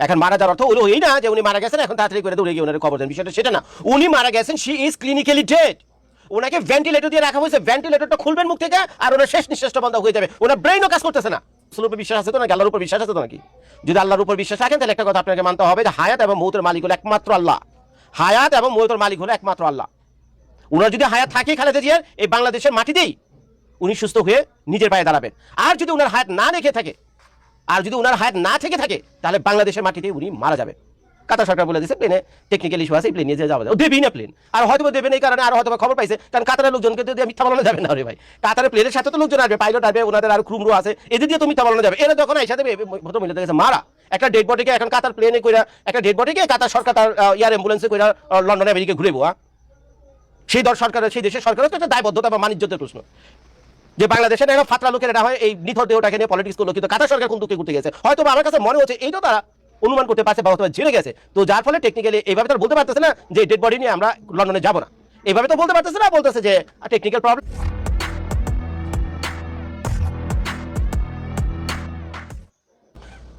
এখন মারা যাওয়ার অর্থ হলো এই না যে উনি মারা গেছেন এখন তাড়াতাড়ি করে দৌড়ে গিয়ে ওনার কবর দেন, বিষয়টা সেটা না। উনি মারা গেছেন, শি ইজ ক্লিনিক্যালি ডেড। ওনাকে ভেন্টিলেটর দিয়ে রাখা হয়েছে, ভেন্টিলেটরটা খুলবেন মুখ থেকে আর ওনার শেষ নিঃশ্বাসটা বন্ধ হয়ে যাবে, ওনার ব্রেইনও কাজ করতেছে না। আসলের উপর বিশ্বাস আছে তো নাকি, আল্লাহর উপর বিশ্বাস আছে তো নাকি? যদি আল্লাহর উপর বিশ্বাস রাখেন তাহলে একটা কথা আপনাকে মানতে হবে যে হায়াত এবং মৌতের মালিক হলো একমাত্র আল্লাহ। হায়াত এবং মৌতের মালিক হলো একমাত্র আল্লাহ। ওনার যদি হায়াত থাকে খালেদা জিয়ার এই বাংলাদেশের মাটিতেই উনি সুস্থ হয়ে নিজের পায়ে দাঁড়াবেন। আর যদি ওনার হায়াত না রেখে থাকে, আর যদি ওনার হায়াত না থেকে থাকে তাহলে বাংলাদেশের মাটিতে উনি মারা যাবেন। কাতার সরকার বলে দিয়েছে প্লেনে টেকনিক্যাল ইস্যু আছে, প্লেন নিয়ে যাওয়া যাবে, দেবেই না প্লেন। আর হয়তো দেবেন এই কারণে, আর হয়তো খবর পাইছে কারণ কাতারের লোকজনকে যদি মিথ্যা বলানো যাবে না রে ভাই। কাতারের প্লেনের সাথে তো লোকজন আসবে, পাইলট আসবে, ওনাদের আর ক্রুমরু আছে, এদের দিয়ে তো মিথ্যা বলানো যাবে। এরা যখন এসে দেবে ভদ্রমহিলা দেখেছে মারা একটা ডেড বডিকে, এখন কাতার প্লেনে কইরা একটা ডেড বডিকে কাতার সরকার তার এয়ার অ্যাম্বুলেন্সে কইরা লন্ডনে আমেরিকা ঘুরে বোয়া, সেই দল সরকারের, সেই দেশের সরকারের তো একটা দায়বদ্ধতা বা বাণিজ্যের প্রশ্ন যে বাংলাদেশের এরা ফাতরা লোকের এটা হয় এই নিথর দেহটাকে নিয়ে পলিটিক্স করলো, কিন্তু কাতার সরকার কোন দিকে ঘুরতে গেছে হয়তো আমার কাছে মনে হচ্ছে এইটা তারা অনুমান করতে পারছে বা হয়তো জেনে গেছে। তো যার ফলে টেকনিক্যালি এইভাবে তারা বলতে পারতেছে না যে ডেড বডি নিয়ে আমরা লন্ডনে যাবো না, এইভাবে তো বলতে পারতেছে না, বলতেছে যে টেকনিক্যাল প্রবলেম।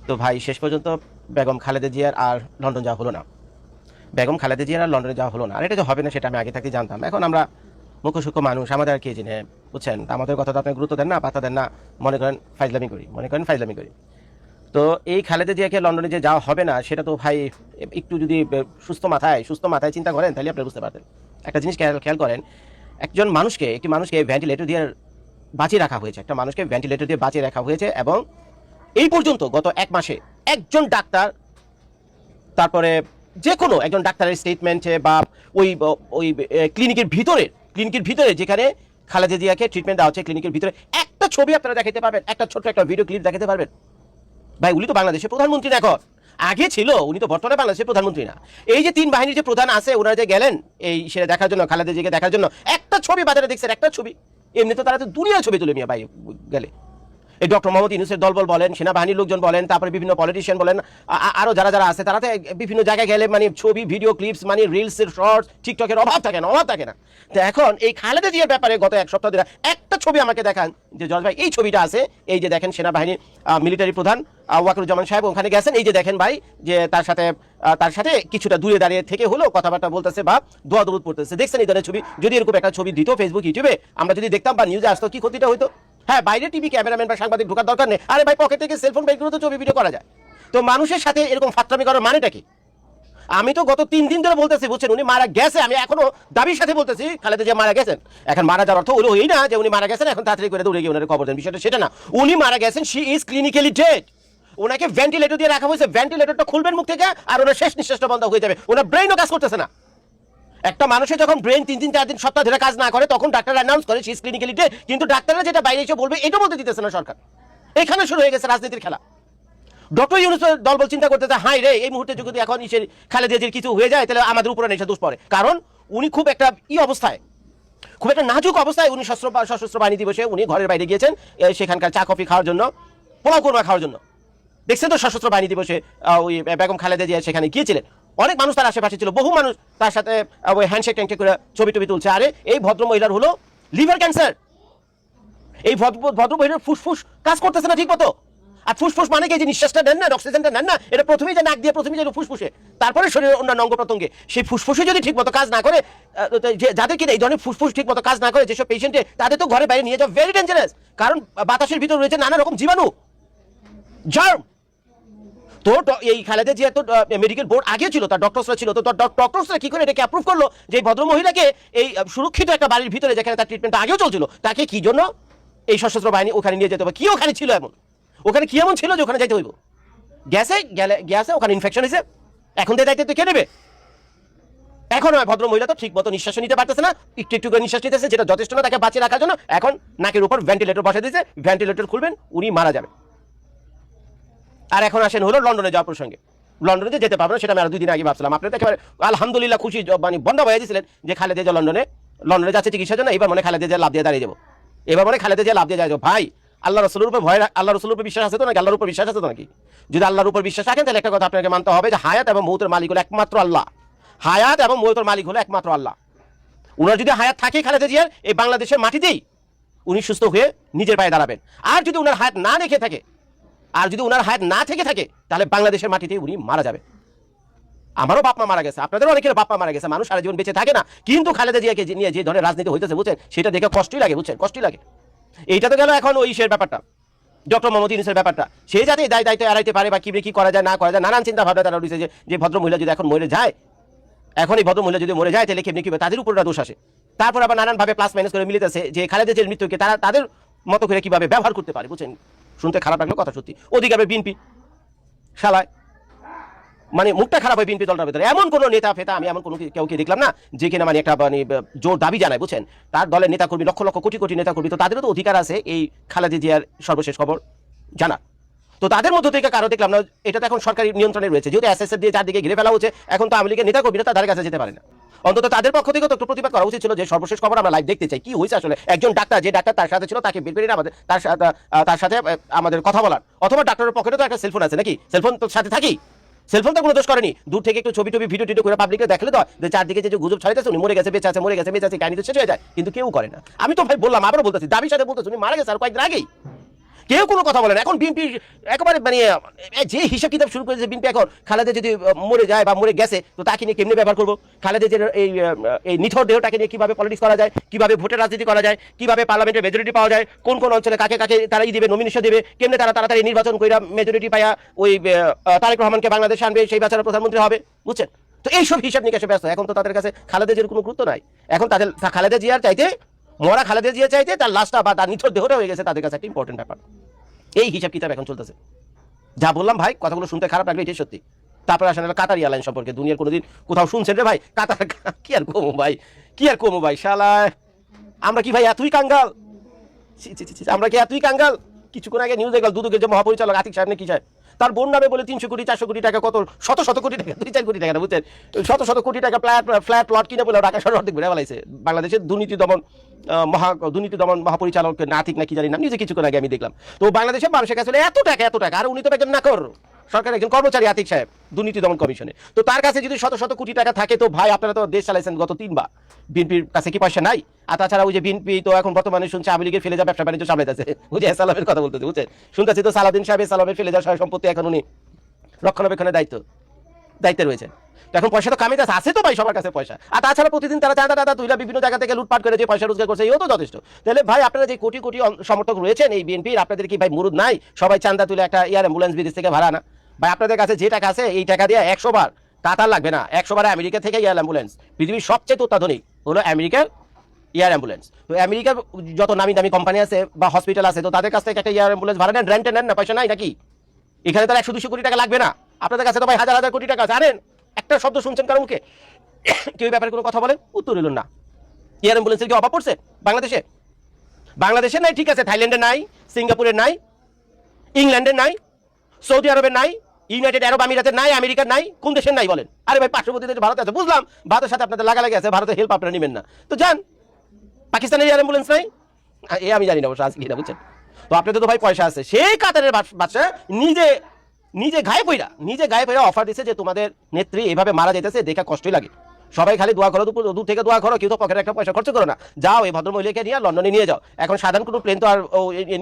তো ভাই শেষ পর্যন্ত বেগম খালেদা জিয়ার আর লন্ডন যাওয়া হলো না, বেগম খালেদা জিয়ার আর লন্ডনে যাওয়া হলো না। আর এটা যে হবে না সেটা আমি আগে থাকতে জানতাম। এখন আমরা মুখ্য সূক্ষ্ম মানুষ, আমাদের আর কে জেনে, বুঝছেন? আমাদের কথা তো আপনি গুরুত্ব দেন না, পাতা দেন না, মনে করেন ফাইজলামি করি, মনে করেন ফাইজলামি করি। তো এই খালেদা জিয়াকে লন্ডনে যে যাওয়া হবে না সেটা তো ভাই একটু যদি সুস্থ মাথায় চিন্তা করেন তাহলে আপনি বুঝতে পারতেন। একটা জিনিস খেয়াল করেন, একটি মানুষকে ভেন্টিলেটর দিয়ে বাঁচিয়ে রাখা হয়েছে, একটা মানুষকে ভেন্টিলেটর দিয়ে বাঁচিয়ে রাখা হয়েছে, এবং এই পর্যন্ত গত এক মাসে একজন ডাক্তার, তারপরে যে কোনো একজন ডাক্তারের স্টেটমেন্টে বা ওই ওই ক্লিনিকের ভিতরে যেখানে খালেদা জিয়াকে ট্রিটমেন্ট দেওয়া হচ্ছে ক্লিনিকের ভিতরে একটা ছবি আপনারা দেখাতে পারবেন, একটা ছোট্ট একটা ভিডিও ক্লিপ দেখাতে পারবেন? ভাই উনি তো বাংলাদেশের প্রধানমন্ত্রী না, এখন আগে ছিল, উনি তো বর্তমানে বাংলাদেশের প্রধানমন্ত্রী না। এই যে তিন বাহিনীর যে প্রধান আছে ওনারা যে গেলেন এই সেটা দেখার জন্য, খালেদা জিয়াকে দেখার জন্য, একটা ছবি বাজারে দেখছেন, একটা ছবি? এমনি তো তারা তো দুনিয়ার ছবি তুলে নিয়ে ভাই গেলে। এই ডক্টর মোহাম্মদ ইউনূসের দলবল বলেন, সেনাবাহিনীর লোকজন বলেন, তারপরে বিভিন্ন পলিটিশিয়ান বলেন, আরো যারা আছে তারা তো বিভিন্ন জায়গায় গেলে মানে ছবি, ভিডিও ক্লিপস, মানে রিলসের শর্টস, টিকটকের অভাব থাকে না। তো এখন এই খালেদা জিয়ার ব্যাপারে গত এক সপ্তাহ ধরে একটা ছবি আমাকে দেখান যে জজ ভাই এই ছবিটা আছে, এই যে দেখেন সেনাবাহিনীর মিলিটারি প্রধান ওয়াকারুজ্জামান সাহেব ওখানে গেছেন, এই যে দেখেন ভাই যে তার সাথে কিছুটা দূরে দাঁড়িয়ে থেকে হলো কথাবার্তা বলতেছে বা দোয়া দরুদ পড়তেছে। দেখছেন এই ধরনের ছবি যদি এরকম একটা ছবি দিত ফেসবুক, ইউটিউবে, আমরা যদি দেখতাম বা নিউজে আসতো, কি ক্ষতিটা হইতো? হ্যাঁ, বাইরে টিভি ক্যামেরাম্যান বা সাংবাদিক ঢোকার দরকার নেই, আরে ভাই পকেট থেকে সেলফোন বের করে তো ছবি ভিডিও করা যায়। তো মানুষের সাথে এরকম ফাত্রামি করার মানেটা কি? আমি তো গত 3 দিন ধরে বলতেছি, বুঝছেন, উনি মারা গেছে, আমি এখনো দাবির সাথে বলতেছি খালেদা জিয়া মারা গেছেন। এখন মারা যাওয়ার অর্থ হলো এই না যে উনি মারা গেছেন এখন তাড়াতাড়ি করে দৌড়ে গিয়ে ওনার কবর দেন, বিষয়টা সেটা না। উনি মারা গেছেন, শি ইজ ক্লিনিক্যালি ডেড। ওনাকে ভেন্টিলেটর দিয়ে রাখা হয়েছে, ভেন্টিলেটরটা খুলবেন মুখ থেকে আর ওনার শেষ নিঃশ্বাসটা বন্ধ হয়ে যাবে, ওনার ব্রেইনও কাজ করতেছে না। একটা মানুষের যখন ব্রেন 3-4 দিন সপ্তাহ ধরে কাজ না করে তখন ডাক্তার অ্যানাউন্স করে শি ইজ ক্লিনিক্যালি ডেড, কিন্তু ডাক্তাররা যেটা বাইরে এসে বলবে এটা বলতে দিতেছে না সরকার। এখানে শুরু হয়ে গেছে রাজনীতির খেলা। ডক্টর ইউনূসের দলবল চিন্তা করতেছে, হাই রে এই মুহূর্তে যদি এখন খালেদা জিয়ার কিছু হয়ে যায় তাহলে আমাদের উপরে এসে দোষ পড়ে, কারণ উনি খুব একটা অবস্থায়, খুব একটা নাজুক অবস্থায়, উনি সশস্ত্র বাহিনী দিবসে উনি ঘরের বাইরে গিয়েছেন সেখানকার চা কফি খাওয়ার জন্য, পোলাও কোরমা খাওয়ার জন্য। দেখছেন তো সশস্ত্র বাহিনী দিবসে ওই বেগম খালেদা জিয়া সেখানে গিয়েছিলেন, অনেক মানুষ তার আশেপাশে ছিল, বহু মানুষ তার সাথে ওই হ্যান্ডশেক ট্যান্ডশেক করে ছবি টবি তুলছে। আরে এই ভদ্র মহিলার হলো লিভার ক্যান্সার, এই ভদ্র মহিলার ফুসফুস কাজ করতেছে না ঠিক মতো। আর ফুসফুস মানে কি, যে নিঃশ্বাসটা নেন না, অক্সিজেনটা নেন না, এটা প্রথমেই যে নাক দিয়ে প্রথমেই যে ফুসফুসে, তারপরে শরীরের অন্যান্য অঙ্গ প্রত্যঙ্গে, সেই ফুসফুসে যদি ঠিক মতো কাজ না করে, যাদের কিনা এই ধরনের ফুসফুস ঠিক মতো কাজ না করে যেসব পেশেন্টে, তাদের তো ঘরে বাইরে নিয়ে যাওয়া ভেরি ডেঞ্জারাস, কারণ বাতাসের ভিতরে রয়েছে নানা রকম জীবাণু, জার্ম। তো এই খালেদা জিয়া তো মেডিকেল বোর্ড আগে ছিল, তার ডক্টরসরা ছিল, তো ডক্টরসরা কি করে এটাকে অ্যাপ্রুভ করলো যে এই ভদ্র মহিলাকে এই সুরক্ষিত একটা বাড়ির ভিতরে যেখানে তার ট্রিটমেন্ট আগেও চলছিল, তাকে কি জন্য এই সশস্ত্র বাহিনী ওখানে নিয়ে যেতে হবে? কি ওখানে ছিল এমন, ওখানে কি এমন ছিল যে ওখানে যেতে হইব? গ্যাসে ওখানে ইনফেকশন হয়েছে, এখন দিয়ে দায়িত্ব কে নেবে? এখন ভদ্র মহিলা তো ঠিক মতো নিঃশ্বাস নিতে পারতেছে না, একটু করে নিঃশ্বাস নিতেছে, যেটা যথেষ্ট না তাকে বাঁচিয়ে রাখার জন্য। এখন নাকের উপর ভেন্টিলেটর বসে দিয়েছে, ভেন্টিলেটর খুলবেন উনি মারা যাবে। আর এখন আসেন হলো লন্ডনে যাওয়ার প্রসঙ্গে। লন্ডনে যে যেতে পারবো না সেটা আমি আর 2 দিন আগে ভাবছিলাম। আপনারা তো একেবারে আলহামদুলিল্লাহ খুশি মানে বন্ধ হয়ে দিয়েছিলেন যে খালেদা জিয়া লন্ডনে যাচ্ছে চিকিৎসার জন্য, এবার মনে খালেদা জিয়া লাভ দিয়ে দাঁড়িয়ে যাবো, এবার মনে খালেদা জিয়া লাভ দিয়ে যাবো। ভাই আল্লাহ রসুলের উপর আল্লাহ রসুলের উপর বিশ্বাস আছে তো নাকি, আল্লাহর উপর বিশ্বাস আছে তো নাকি? যদি আল্লাহর উপর বিশ্বাস রাখেন তাহলে একটা কথা আপনাকে মানতে হবে যে হায়াত এবং মৌতের মালিক হলো একমাত্র আল্লাহ। হায়াত এবং মৌতের মালিক হলো একমাত্র আল্লাহ। উনার যদি হায়াত থাকে খালেদা জিয়ার এই বাংলাদেশের মাটিতেই উনি সুস্থ হয়ে নিজের পায়ে দাঁড়াবেন। আর যদি উনার হায়াত না রেখে থাকে আর যদি ওনার হায়াত না থেকে থাকে তাহলে বাংলাদেশের মাটিতে উনি মারা যাবে। আমারও বাপ মা মারা গেছে, আপনাদেরও অনেকের বাপ মা মারা গেছে, মানুষ সারা জীবন বেঁচে থাকে না, কিন্তু খালেদা জিয়াকে নিয়ে যে ধরনের রাজনীতি হইতেছে বুঝছেন, সেটা দেখে কষ্টই লাগে, বুঝছেন, কষ্টই লাগে। এইটা তো গেল এখন ওই ইসের ব্যাপারটা, ডক্টর মোহাম্মদ ইউনূসের ব্যাপারটা, সে যাতে দায়িত্ব এড়াইতে পারে বা কি করা যায় না করা যায়, নানান চিন্তা ভাবনা তারা রয়েছে যে ভদ্র মহিলা যদি এখন মরে যায়, এখন এই ভদ্র মহিলা যদি মরে যায় তাহলে কেমনি কি তাদের উপর দোষ আসে। তারপর আবার নানানভাবে প্লাস মাইনাস করে মিলিতেছে যে খালেদা জিয়ার মৃত্যুকে তারা তাদের মতো করে কিভাবে ব্যবহার করতে পারে, বুঝছেন। শুনতে খারাপ লাগলো, কথা সত্যি। ওদিকে আবার বিএনপি শালায়, মানে মুখটা খারাপ হয় বিএনপি দলটার ভিতরে। এমন কোনো নেতা ফেতা আমি এমন কোনো কেউকে দেখলাম না যে কিনা মানে একটা মানে জোর দাবি জানায়, বুঝছেন। তার দলের নেতা কর্মী লক্ষ লক্ষ কোটি কোটি নেতা কর্মী, তো তাদেরও তো অধিকার আছে এই খালেদা জিয়ার সর্বশেষ খবর জানা। তো তাদের মধ্য থেকে কারো দেখলাম না, এটা তো এখন সরকারি নিয়ন্ত্রণে রয়েছে, যেহেতু এসএসএফ দিয়ে চারদিকে ঘিরে ফেলা হচ্ছে, এখন তো আওয়ামী লীগের নেতা কর্মীরা তাদের কাছে যেতে পারে না। অন্তত তাদের পক্ষ থেকে তো একটু প্রতিবাদ করা উচিত ছিল যে সর্বশেষ খবর আমরা লাইভ দেখতে চাই, কি হয়েছে আসলে। একজন ডাক্তার, যে ডাক্তার তার সাথে ছিল, তাকে বের করে আমাদের তার সাথে আমাদের কথা বলার, অথবা ডাক্তারের পকেটে তো একটা সেলফোন আছে নাকি, সেলফোন তো সাথে থাকি, সেলফোন তো কোনো দোষ করেনি। দূর থেকে একটু ছবি টবি ভিডিও টিডিও করে পাবলিকে দেখলে তো যে চারদিকে যে গুজব ছড়াইতেছে উনি মরে গেছে বেঁচে আছে, মরে গেছে বেঁচে আছে, কাহিনী তো শেষ হয়ে যায়, কিন্তু কেউ করে না। আমি তো ভাই বললাম, আবারও বলতেছি, দাবির সাথে বলতেছি উনি মারা গেছে আর কয়েকদিন আগেই, কেউ কোনো কথা বলেন। এখন বিএনপি একেবারে মানে যে হিসাব কিতাব শুরু করেছে বিএনপি, এখন খালেদা যদি মরে যায় বা মরে গেছে তো তাকে নিয়ে কেমনি ব্যবহার করবো, খালেদা যে এই নিথর দেহটাকে নিয়ে কিভাবে পলিটিক্স করা যায়, কিভাবে ভোটের রাজনীতি করা যায়, কিভাবে পার্লামেন্টে মেজরিটি পাওয়া যায়, কোন কোন অঞ্চলে কাকে কাকে তারাই দিবে, নমিনেশন দেবে, কেমনে তারা তাড়াতাড়ি নির্বাচন করে মেজরিটি পাইয়া ওই তারেক রহমানকে বাংলাদেশে আনবে, সেই বাচ্চারা প্রধানমন্ত্রী হবে, বুঝছেন। তো এইসব হিসাব নিকাশে ব্যস্ত। এখন তো তাদের কাছে খালেদা জিয়ার কোনো গুরুত্ব নাই। এখন তাদের খালেদা জিয়ার চাইতে, মরা খালেদা জিয়া চাইতে তার লাশটা বা তার নিথর দেহটা হয়ে গেছে তাদের কাছে একটা ইম্পর্টেন্ট ব্যাপার। এই হিসাব কিতাব এখন চলতেছে। যা বললাম ভাই, কথাগুলো শুনতে খারাপ লাগলো, এটাই সত্যি। তারপরে আসেন কাতার এয়ারলাইন সম্পর্কে, দুনিয়ার কোনোদিন কোথাও শুনছেন রে ভাই কাতার? কি আর কমো ভাই, কি আর কমো ভাই, শালায় আমরা কি ভাই এতই কাঙ্গাল? আমরা কি এতই কাঙ্গাল? কিছুক্ষণ আগে নিউজ দেখলাম দুদকের যে মহাপরিচালক আতিক সাহেব নাকি সাহেব, তার বোন নামে বলে 300 কোটি 400 কোটি টাকা, কত শত শত কোটি টাকা, 2-4 কোটি টাকা না, বুঝছেন, শত কোটি টাকা ফ্ল্যাট প্লট কিনে বলে ঢাকা শহর অর্ধেক ঘুরে ফেলাইছে। বাংলাদেশের দুর্নীতি দমন মহাপরিচালক নাতিক নাকি জানি না, নিজে কিছুক্ষণ আগে আমি দেখলাম। তো বাংলাদেশের মানুষের কাছে এত টাকা, আর উনি তো একজন নাকর সরকারের একজন কর্মচারী আতিক সাহেব দুর্নীতি দমন কমিশনে। তো তার কাছে যদি শত শত কোটি টাকা থাকে, তো ভাই আপনারা তো দেশ চালাইছেন গত 3 বার, বিএনপির কাছে কি পয়সা নাই? আর তাছাড়া ওই যে বিএনপি তো এখন বর্তমানে শুনছে আওয়ামী লীগের ফেলে যাওয়া ব্যবসা বাণিজ্য সামলাইতেছে, ওই যে সালামের কথা বলতেছে, বুঝছেন, শুনতেছি তো সালাউদ্দিন সাহেব সালামের ফেলে যাওয়া সম্পত্তি এখন উনি রক্ষণাবেক্ষণের দায়িত্বে রয়েছেন। এখন পয়সা তো কামিতে আছে তো ভাই, সবার কাছে পয়সা। আর তাছাড়া প্রতিদিন তারা চাঁদা তুইলা বিভিন্ন জায়গা থেকে লুটপাট করে যে পয়সা রোজগার করছে, এও তো যথেষ্ট। তাহলে ভাই আপনারা যে কোটি কোটি সমর্থক রয়েছেন এই বিএনপির, আপনাদের কি ভাই মুরুদ নাই? সবাই চাঁদা তুলে একটা এয়ার অ্যাম্বুলেন্স বিদেশ থেকে ভাড়া না ভাই? আপনাদের কাছে যে টাকা আছে এই টাকা দিয়ে 100 বার কাতার লাগবে না, 100 বার আমেরিকা থেকে এয়ার অ্যাম্বুলেন্স, পৃথিবীর সবচেয়ে অত্যাধুনিক হলো আমেরিকার এয়ার অ্যাম্বুলেন্স। তো আমেরিকার যত নামি দামি কোম্পানি আছে বা হসপিটাল আছে, তো তাদের কাছ থেকে একটা এয়ার অ্যাম্বুলেন্স ভাড়া নেন, রেন্টে নেন না, পয়সা নাই নাকি? এখানে তার 100-200 কোটি টাকা লাগবে না, আপনাদের কাছে তো ভাই হাজার হাজার কোটি টাকা। জানেন একটা শব্দ শুনছেন কারো মুখে কেউ ব্যাপারে কোনো কথা বলেন? উত্তর হইল না। এয়ার অ্যাম্বুলেন্সের কি অভাব পড়ছে বাংলাদেশে নাই, ঠিক আছে, থাইল্যান্ডে নাই, সিঙ্গাপুরের নাই, ইংল্যান্ডের নাই, সৌদি আরবের নাই, ইউনাইটেড আরব আমিরাতের নাই, আমেরিকার নাই, কোন দেশের নাই বলেন? আরে ভাই পার্শ্ববর্তী দেশ ভারত আছে, বুঝলাম ভারতের সাথে আপনাদের লাগালাগি আছে, ভারতের হেল্প আপনারা নেবেন না, তো যান। পাকিস্তানের এয়ার অ্যাম্বুলেন্স নাই, এ আমি জানি না অবশ্য আজকে এটা, বুঝছেন। তো আপনাদের তো ভাই পয়সা আছে, সেই কাতারের বাদশা নিজে গায়ে পয়রা অফার দিচ্ছে যে তোমাদের নেত্রী এভাবে মারা যাইতেছে, দেখা কষ্টই লাগে, সবাই খালি দোয়া করো, দূর থেকে দোয়া করো, কেউ তো পকেটে একটা পয়সা খরচ করো না, যাও এই ভদ্রমহিলাকে নিয়ে লন্ডনে নিয়ে যাও। এখন সাধারণ কোনো প্লেন তো আর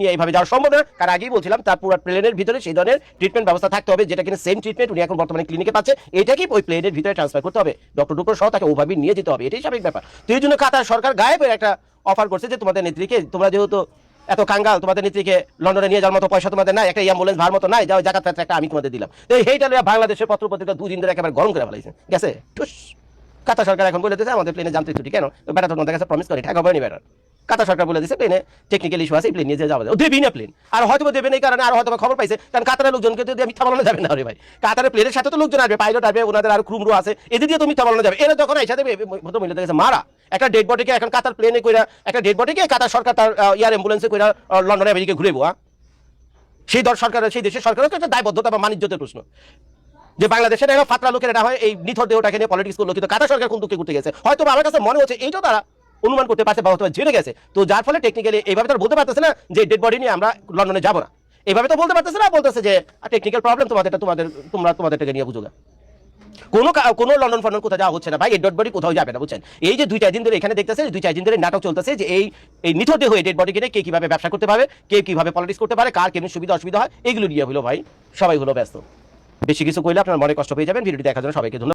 নিয়ে এইভাবে যাওয়া সম্ভব না, কারণ আগেই বলছিলাম তার পুরো প্লেনের ভিতরে সেই ধরনের ট্রিটমেন্ট ব্যবস্থা থাকতে হবে, যেটা কিনা সেম ট্রিটমেন্ট উনি এখন বর্তমানে ক্লিনিকে পাচ্ছে, এটাকে ওই প্লেনের ভিতরে ট্রান্সফার করতে হবে, ডক্টর সহ তাকে ওভাবে নিয়ে যেতে হবে, এটাই স্বাভাবিক ব্যাপার। তো এই জন্য কাতার সরকার গায়ে পড়ে একটা অফার করছে যে তোমাদের নেত্রীকে, তোমরা যেহেতু এত কাঙ্গাল, তোমাদের নেত্রীকে লন্ডনে নিয়ে যাওয়ার মতো পয়সা তোমাদের নাই, একটা অ্যাম্বুলেন্স ভাড়ার মতো নাই, যাও জায়গা একটা আমি তোমাদের দিলাম। তো এইটা বাংলাদেশের পত্রপত্রিকা 2 দিন ধরে একেবারে গরম করে ফেলাইছে গেছে। কাতার সরকার এখন বলে দিয়েছে আমাদের প্লেনে যান্ত্রিক ত্রুটি, কেন বেটা তোমাদের কাছে প্রমিস করে ঠেকা হয়নি বেটা। কাতার সরকার বলে দিয়েছে প্লেনে টেকনিক্যাল ইস্যু আছে, প্লেন নিয়ে যাওয়া যায়, দেবি না প্লেন, আর হয়তো দেবে না, এই কারণে আর হয়তো খবর পাইছে, কারণ কাতারের লোকজনকে যদি মিথ্যা বলানো যাবে না রে ভাই, কাতারের প্লেনের সাথে তো লোকজন আসবে, পাইলট আসবে, ওনাদের আর ক্রুমরু আছে, এদের দিয়ে তো মিথ্যা বলানো যাবে। এরা যখন এসে দেবে ভদ্রমহিলাদের কাছে মারা একটা ডেড বডিকে, এখন কাতার প্লেনে কইরা একটা ডেড বডিকে কাতার সরকার তার এয়ার অ্যাম্বুলেন্সে কইরা লন্ডনে আমেরিকা ঘুরে বোয়া, সেই সেই দেশের সরকারের একটা দায়বদ্ধতা বা মানিজ্যতের প্রশ্ন, যে বাংলাদেশের এরা ফাতরা লোকের এটা হয় এই নিথর দেহটাকে নিয়ে পলিটিক্স করলো, কিন্তু কাতার সরকার কোন দিকে ঘুরতে গেছে হয়তো আমার কাছে মনে হচ্ছে এইটাও তারা অনুমান করতে পারছে বা হয়তো জেনে গেছে। তো যার ফলে টেকনিক্যালি এইভাবে তারা বলতে পারতেছে না যে ডেড বডি নিয়ে আমরা লন্ডনে যাবো না, এইভাবে তো বলতে পারতেছে না, বলতেছে যে টেকনিক্যাল প্রবলেম তোমাদেরটাকে নিয়ে বুঝো। কোনো লন্ডন ফন্ডন কোথাও যাওয়া হচ্ছে না ভাই, এই ডেড বডি কোথাও যাবে না, বুঝছেন? এই যে 2-4 দিন ধরে এখানে দেখতেছে, 2-4 দিন ধরে নাটক চলতেছে যে এই নিথর দেহ ডেড বডি কিনে কে কিভাবে ব্যবসা করতে পারে, কে কিভাবে পলিটিক্স করতে পারে, কার কেমন সুবিধা অসুবিধা হয়, এগুলো নিয়ে হলো ভাই সবাই হলো ব্যস্ত। বেশি কিছু কইলে আপনার মনে কষ্ট পেয়ে যাবেন। ভিডিওটি দেখার জন্য সবাইকে ধন্যবাদ।